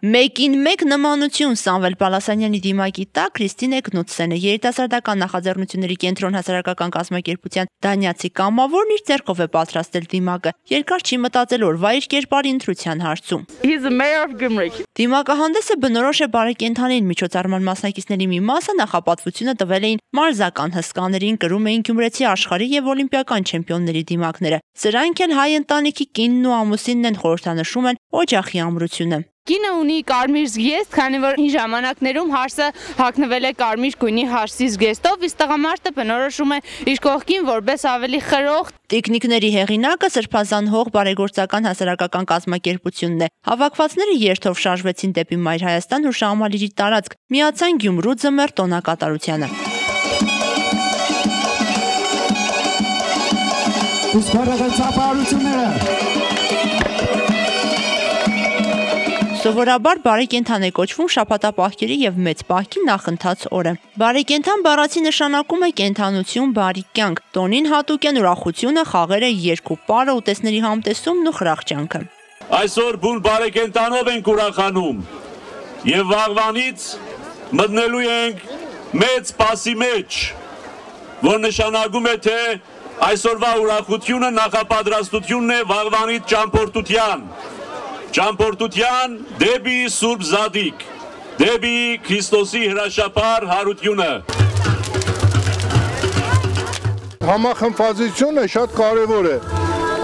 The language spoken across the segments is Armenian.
Մեկին մեկ նմանություն Սամվել Պալասանյանի դիմակի տակ Քրիստինե Կնուտսենը, երիտասարդական նախաձեռնությունների կենտրոն հասարակական կազմակերպության դանյացի կամավորն իր ձեռքով է պատրաստել դիմակը, երկար չի մտածել օրվա իր կերպարի ընտրության հարցում։ Դիմակահանդեսը բնորոշ է բարեկենդանին, միջոցառման մասնակիցների մի մասը նախապատվությունը տվել էին մարզական հսկաներին, կրում էին գյումրեցի աշխարհի եւ օլիմպիական չեմպիոնների դիմակները։ Սրանք էլ հայ ընտանիքի կինն ու ամուսինն են, խորհրդանշում են օջախի ամրությունը։ Կինը ունի կարմիր զգեստ, քանի որ հին ժամանակներում հարսը հագնվել է կարմիր գույնի հարսի զգեստով, իսկ տղամարդը բնորոշում է իր կողքին որպես ավելի խրող։ Տիկնիկների հեղինակը Սրբազան հող բարեգործական հասարակական կազմակերպությունն է։ Հավաքվածները երթով շարժվեցին դեպի Մայր Հայաստան հուշահամալիրի տարածք, միացան Գյումրու ձմեռ տոնակատարությանը։ Սովորաբար բարեկենդան է կոչվում շաբաթապահքերի եւ մեծ պահքի նախընթաց օրը։ Բարեկենդան բառացի նշանակում է կենդանություն, բարի կյանք։ Տոնին հատուկ են ուրախությունը, խաղերը, երկու պարը, ուտեստների համտեսումն ու խրախճանքը։ Այսօր բուն բարեկենդանով ենք ուրախանում եւ վաղվանից մտնելու ենք մեծ սպասի մեջ, որ նշանակում է թե այսօրվա ուրախությունը նախապատրաստությունն է վաղվանից ճամփորդության դեպի Սուրբ Զադիկ, դեպի Քրիստոսի հրաշափառ հարությունը։ Համախմբվածությունը շատ կարևոր է։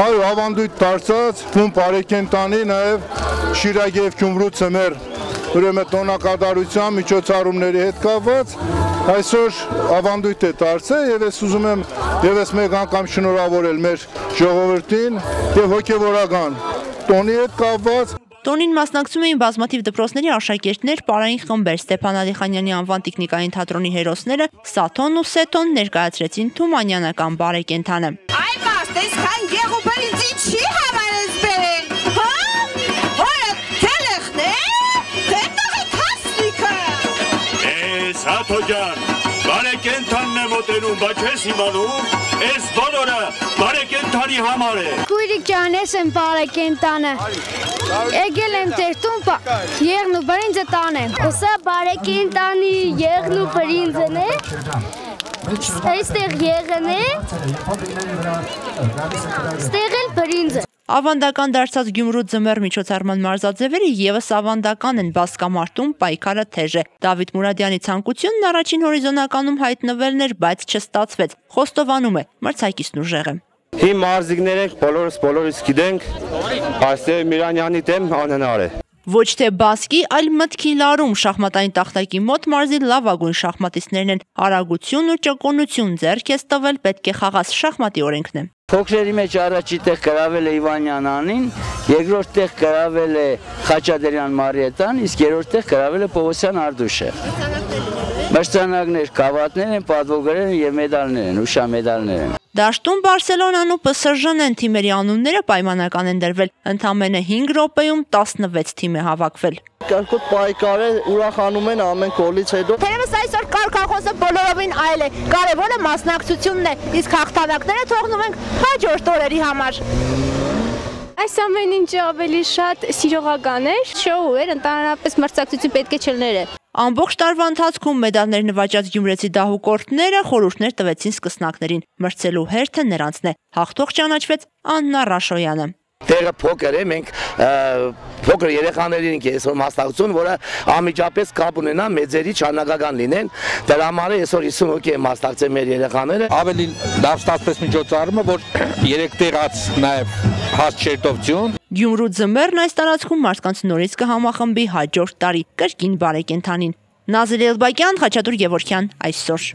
Այո, ավանդույթ դարձած բուն բարեկենդանի նաև Շիրակ եւ Գյումրու ձմեռ ուրեմն տոնակատարության միջոցառումների հետ կապված այսօր ավանդույթ է դարձել եւ ես ուզում եմ եւս մեկ անգամ շնորհավորել մեր ժողովրդին եւ հոգեվորական տոնի հետ կապված։ Տոնին մասնակցում էին բազմաթիվ դպրոցների աշակերտներ, պարային խմբեր, Ստեփան Ալիխանյանի անվան տիկնիկային թատրոնի հերոսները Սաթոն ու Սեթոն ներկայացրեցին թումանյանական բարեկենդանը։ Այ մաստես քան գեղուբերից ինչի համար ես բերել, հա? Որը թելեխն է, թե տղի թասնիկը։ Սաթո ջան, բարեկենդանն է մոտենում, բայց ես իմանում, ես բոլորը բարեկենդանի համար է։ Քույրիկ ջան, ես եմ բարեկենդանը։ Եկել եմ ձեր տուն եղն ու բրինձը տանեմ։ Սա բարեկենդանի եղն ու բրինձն է։ Այստեղ եղն է։ Ստեղ էլ բրինձը։ Ավանդական դարձած Գյումրու ձմեռ միջոցառման մարզաձևերը եւս ավանդական են, բասկամարտում պայքարը թեժ է։ Դավիթ Մուրադյանի ցանկությունն առաջին հորիզոնականում հայտնվելն էր, բայց չստացվեց։ Խոստովանում է, մրցակիցն ուժեղ է։ Հիմ մարզիկներ ենք, բոլորս գիտենք, այստեղ Միրանյանի դեմ անհնար է։ Ոչ թե բասկի, այլ մտքի լարում շախմատային տախտակի մոտ մարզի լավագույն շախմատիստներն են։ Արագություն ու ճկունություն ձեռք ես տվել, պետք է խաղաս շախմատի օրենքն է։ Փոքրերի մեջ առաջի տեղ գրավել է Իվանյան Անին, երկրորդ տեղ գրավել է Խաչատրյան Մարիետան, իսկ երրորդ տեղ գրավել է Պողոսյան Արտուշը։ Մրցանակներ, գավաթներ են, պատվոգրեր են եւ մեդալներ են, հուշամեդալներ են։ Դաշտում Բարսելոնան ու ՊՍԺ-ն են թիմերի անունները պայմանական են դրվել։ Ընդամենը 5 րոպեում 16 թիմ է հավաքվել։ Կրկոտ պայքար է, ուրախանում են ամեն գոլից հետո։ Թերևս այսօր կարգախոսը բոլորովին այլ է։ Կարևորը մասնակցությունն է, իսկ հաղթանակները թողնում ենք հաջորդ օրերի համար։ Այս ամեն ինչը ավելի շատ սիրողական էր, շոու էր, ընդհանրապես մրցակցություն պետք է չլներ։ Ամբողջ տարվա ընթացքում մեդալներ նվաճած գյումրեցի դահուկորդները խորհուրդներ տվեցին սկսնակներին։ Մրցելու հերթը նրանցն է։ Հաղթող ճանաչվեց Աննա Ռաշոյանը։ Տեղը փոքր է, մենք փոքր երեխաներին ենք այսօր մասնակցություն, որը անմիջապես կապ ունենան մեծերի չանակական լինեն։ Դրա համար է այսօր 50 հոգի է մասնակցել մեր երեխաները։ Ավելի լավ ստացվեց միջոցառումը, որ 3 տեղաց նաև հաստ շերտովություն։ Գյումրու ձմեռն այս տարածքում մարդկանց նորից կհամախմբի հաջորդ տարի կրկին բարեկենդանին։ Նազել Էլբակյան, Խաչատուր Գևորգյան, այսօր։